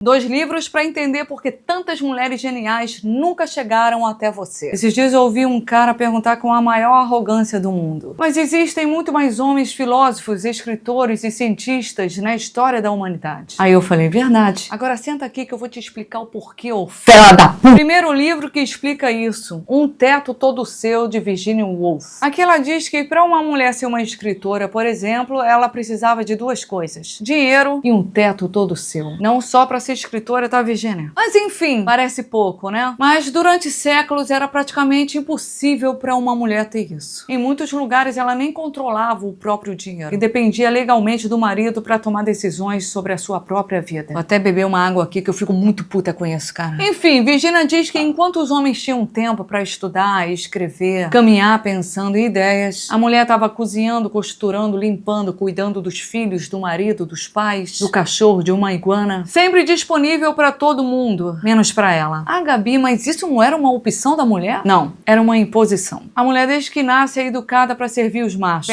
2 livros para entender por que tantas mulheres geniais nunca chegaram até você. Esses dias eu ouvi um cara perguntar com a maior arrogância do mundo: mas existem muito mais homens filósofos, escritores e cientistas na história da humanidade? Aí eu falei: verdade. Agora senta aqui que eu vou te explicar o porquê, ô fela da puta. Primeiro livro que explica isso: Um Teto Todo Seu, de Virginia Woolf. Aqui ela diz que para uma mulher ser uma escritora, por exemplo, ela precisava de 2 coisas: dinheiro e um teto todo seu. Não só para ser escritora, tá, Virginia? Mas enfim, parece pouco, né? Mas durante séculos era praticamente impossível para uma mulher ter isso. Em muitos lugares ela nem controlava o próprio dinheiro e dependia legalmente do marido para tomar decisões sobre a sua própria vida. Vou até beber uma água aqui que eu fico muito puta com isso, cara. Enfim, Virginia diz que enquanto os homens tinham tempo para estudar, escrever, caminhar pensando em ideias, a mulher estava cozinhando, costurando, limpando, cuidando dos filhos, do marido, dos pais, do cachorro, de uma iguana, sempre disponível para todo mundo, menos para ela. Ah, Gabi, mas isso não era uma opção da mulher? Não, era uma imposição. A mulher desde que nasce é educada para servir os machos.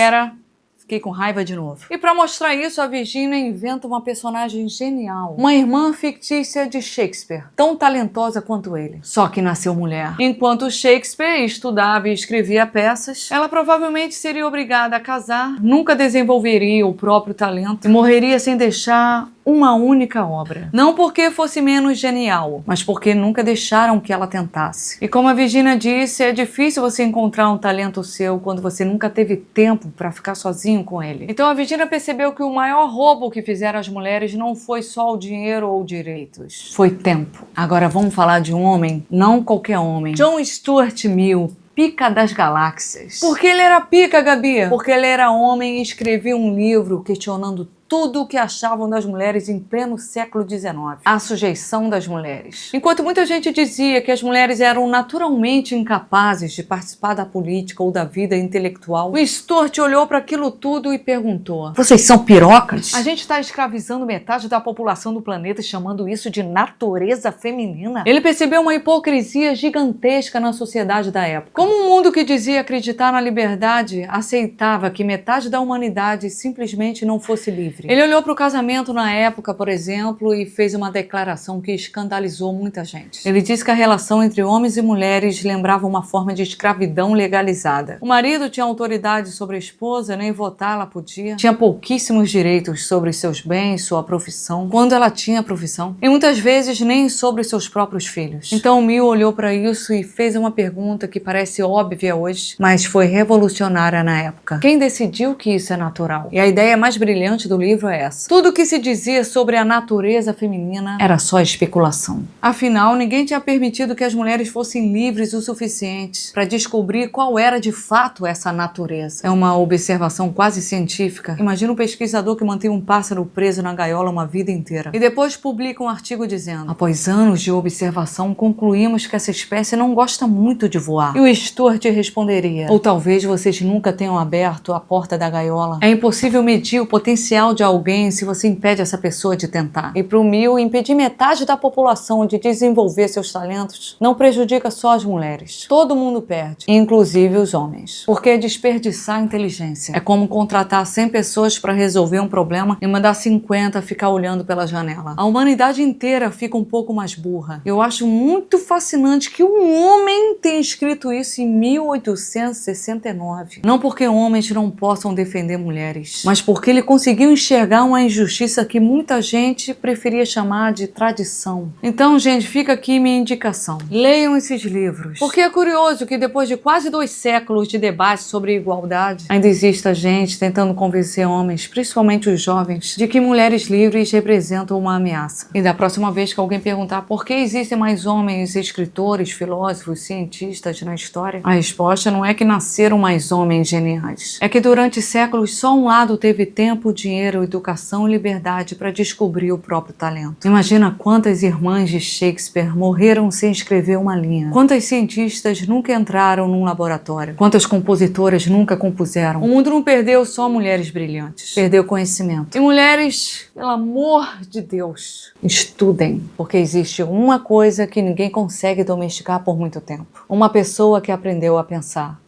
Fiquei com raiva de novo. E para mostrar isso, a Virginia inventa uma personagem genial. Uma irmã fictícia de Shakespeare, tão talentosa quanto ele. Só que nasceu mulher. Enquanto Shakespeare estudava e escrevia peças, ela provavelmente seria obrigada a casar, nunca desenvolveria o próprio talento e morreria sem deixar uma única obra. Não porque fosse menos genial, mas porque nunca deixaram que ela tentasse. E como a Virginia disse, é difícil você encontrar um talento seu quando você nunca teve tempo para ficar sozinho com ele. Então a Virginia percebeu que o maior roubo que fizeram as mulheres não foi só o dinheiro ou direitos, foi tempo. Agora vamos falar de um homem, não qualquer homem. John Stuart Mill, pica das galáxias. Por que ele era pica, Gabi? Porque ele era homem e escrevia um livro questionando tudo o que achavam das mulheres em pleno século XIX. A sujeição das mulheres. Enquanto muita gente dizia que as mulheres eram naturalmente incapazes de participar da política ou da vida intelectual, o Stuart olhou para aquilo tudo e perguntou: vocês são pirocas? A gente está escravizando metade da população do planeta e chamando isso de natureza feminina? Ele percebeu uma hipocrisia gigantesca na sociedade da época. Como um mundo que dizia acreditar na liberdade aceitava que metade da humanidade simplesmente não fosse livre. Ele olhou para o casamento na época, por exemplo, e fez uma declaração que escandalizou muita gente. Ele disse que a relação entre homens e mulheres lembrava uma forma de escravidão legalizada. O marido tinha autoridade sobre a esposa, nem votar ela podia. Tinha pouquíssimos direitos sobre seus bens, sua profissão, quando ela tinha profissão, e muitas vezes nem sobre seus próprios filhos. Então Mill olhou para isso e fez uma pergunta que parece óbvia hoje, mas foi revolucionária na época. Quem decidiu que isso é natural? E a ideia mais brilhante do livro é essa: tudo o que se dizia sobre a natureza feminina era só especulação. Afinal, ninguém tinha permitido que as mulheres fossem livres o suficiente para descobrir qual era de fato essa natureza. É uma observação quase científica. Imagina um pesquisador que mantém um pássaro preso na gaiola uma vida inteira e depois publica um artigo dizendo: após anos de observação, concluímos que essa espécie não gosta muito de voar. E o Stuart responderia: ou talvez vocês nunca tenham aberto a porta da gaiola. É impossível medir o potencial de alguém se você impede essa pessoa de tentar. E para o Mill, impedir metade da população de desenvolver seus talentos não prejudica só as mulheres. Todo mundo perde, inclusive os homens. Porque é desperdiçar inteligência. É como contratar 100 pessoas para resolver um problema e mandar 50 ficar olhando pela janela. A humanidade inteira fica um pouco mais burra. Eu acho muito fascinante que um homem tenha escrito isso em 1869. Não porque homens não possam defender mulheres, mas porque ele conseguiu enxergar uma injustiça que muita gente preferia chamar de tradição. Então, gente, fica aqui minha indicação: leiam esses livros. Porque é curioso que depois de quase 2 séculos de debate sobre igualdade, ainda exista gente tentando convencer homens, principalmente os jovens, de que mulheres livres representam uma ameaça. E da próxima vez que alguém perguntar por que existem mais homens escritores, filósofos, cientistas na história, a resposta não é que nasceram mais homens geniais. É que durante séculos só um lado teve tempo, dinheiro, educação e liberdade para descobrir o próprio talento. Imagina quantas irmãs de Shakespeare morreram sem escrever uma linha. Quantas cientistas nunca entraram num laboratório. Quantas compositoras nunca compuseram. O mundo não perdeu só mulheres brilhantes. Perdeu conhecimento. E mulheres, pelo amor de Deus, estudem. Porque existe uma coisa que ninguém consegue domesticar por muito tempo. Uma pessoa que aprendeu a pensar.